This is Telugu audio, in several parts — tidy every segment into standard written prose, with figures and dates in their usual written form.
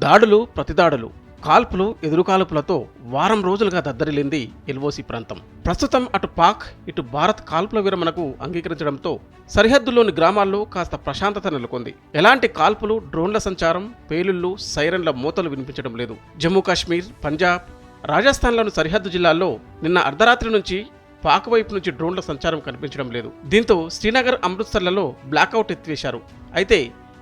దాడులు ప్రతిదాడులు, కాల్పులు ఎదురుకాల్పులతో వారం రోజులుగా దద్దరిల్లింది ఎల్ఓసి ప్రాంతం. ప్రస్తుతం అటు పాక్ ఇటు భారత్ కాల్పుల విరమణకు అంగీకరించడంతో సరిహద్దుల్లోని గ్రామాల్లో కాస్త ప్రశాంతత నెలకొంది. ఎలాంటి కాల్పులు, డ్రోన్ల సంచారం, పేలుళ్లు, సైరన్ల మోతలు వినిపించడం లేదు. జమ్మూ కాశ్మీర్, పంజాబ్, రాజస్థాన్లోని సరిహద్దు జిల్లాల్లో నిన్న అర్ధరాత్రి నుంచి పాక్ వైపు నుంచి డ్రోన్ల సంచారం కనిపించడం లేదు. దీంతో శ్రీనగర్, అమృత్సర్లలో బ్లాకౌట్ ఎత్తివేశారు. అయితే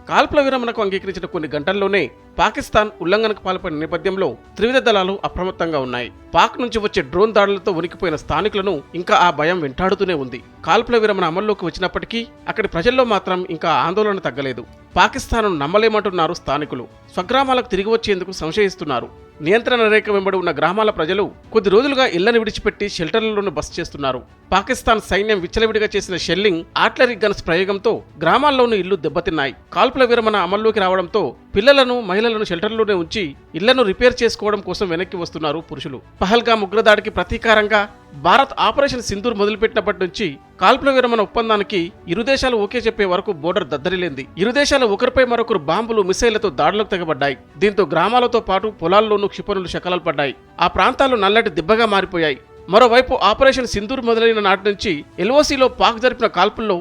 కాల్పుల విరమణకు అంగీకరించిన కొన్ని గంటల్లోనే పాకిస్తాన్ ఉల్లంఘనకు పాల్పడిన నేపథ్యంలో త్రివిధ దళాలు అప్రమత్తంగా ఉన్నాయి. పాక్ నుంచి వచ్చే డ్రోన్ దాడులతో వణికిపోయిన స్థానికులను ఇంకా ఆ భయం వెంటాడుతూనే ఉంది. కాల్పుల విరమణ అమల్లోకి వచ్చినప్పటికీ అక్కడి ప్రజల్లో మాత్రం ఇంకా ఆందోళన తగ్గలేదు. పాకిస్తాన్ను నమ్మలేమంటున్నారు స్థానికులు. స్వగ్రామాలకు తిరిగి వచ్చేందుకు సంశయిస్తున్నారు. నియంత్రణ రేఖ వెంబడి ఉన్న గ్రామాల ప్రజలు కొద్ది రోజులుగా ఇళ్లను విడిచిపెట్టి షెల్టర్లలోనూ బస చేస్తున్నారు. పాకిస్తాన్ సైన్యం విచ్చలవిడిగా చేసిన షెల్లింగ్, ఆర్టిలరీ గన్స్ ప్రయోగంతో గ్రామాల్లోనూ ఇళ్లు దెబ్బతిన్నాయి. కాల్పుల విరమణ అమల్లోకి రావడంతో పిల్లలను, మహిళలను షెల్టర్లోనే ఉంచి ఇళ్లను రిపేర్ చేసుకోవడం కోసం వెనక్కి వస్తున్నారు పురుషులు. పహల్గామ్ ఉగ్రదాడికి ప్రతీకారంగా భారత్ ఆపరేషన్ సింధూర్ మొదలుపెట్టినప్పటి నుంచి కాల్పుల విరమణ ఒప్పందానికి ఇరు దేశాలు ఓకే చెప్పే వరకు బోర్డర్ దద్దరిల్లింది. ఇరు దేశాలు ఒకరిపై మరొకరు బాంబులు, మిసైళ్లతో దాడులకు తెగబడ్డాయి. దీంతో గ్రామాలతో పాటు పొలాల్లోనూ క్షిపణులు శకలాలు పడ్డాయి. ఆ ప్రాంతాలు నల్లటి దిబ్బగా మారిపోయాయి. మరోవైపు ఆపరేషన్ సింధూర్ మొదలైన నాటి నుంచి ఎల్ఓసిలో పాక్ జరిపిన కాల్పుల్లో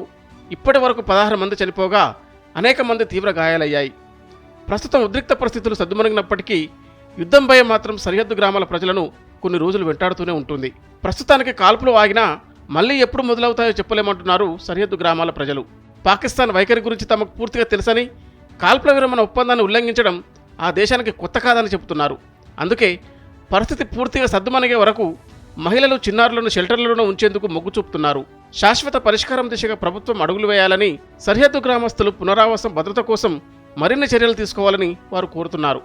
ఇప్పటి వరకు 16 మంది చనిపోగా అనేక మంది తీవ్ర గాయాలయ్యాయి. ప్రస్తుతం ఉద్రిక్త పరిస్థితులు సద్దుమణిగినప్పటికీ యుద్ధం భయం మాత్రం సరిహద్దు గ్రామాల ప్రజలను కొన్ని రోజులు వెంటాడుతూనే ఉంటుంది. ప్రస్తుతానికి కాల్పులు ఆగినా మళ్లీ ఎప్పుడు మొదలవుతాయో చెప్పలేమంటున్నారు సరిహద్దు గ్రామాల ప్రజలు. పాకిస్తాన్ వైఖరి గురించి తమకు పూర్తిగా తెలుసని, కాల్పుల విరమణ ఒప్పందాన్ని ఉల్లంఘించడం ఆ దేశానికి కొత్త కాదని చెబుతున్నారు. అందుకే పరిస్థితి పూర్తిగా సద్దుమణిగే వరకు మహిళలు, చిన్నారులను షెల్టర్లలో ఉంచేందుకు మొగ్గు చూపుతున్నారు. శాశ్వత పరిష్కారం దిశగా ప్రభుత్వం అడుగులు వేయాలని, సరిహద్దు గ్రామస్తులు పునరావాసం, భద్రత కోసం మరిన్ని చర్యలు తీసుకోవాలని వారు కోరుతున్నారు.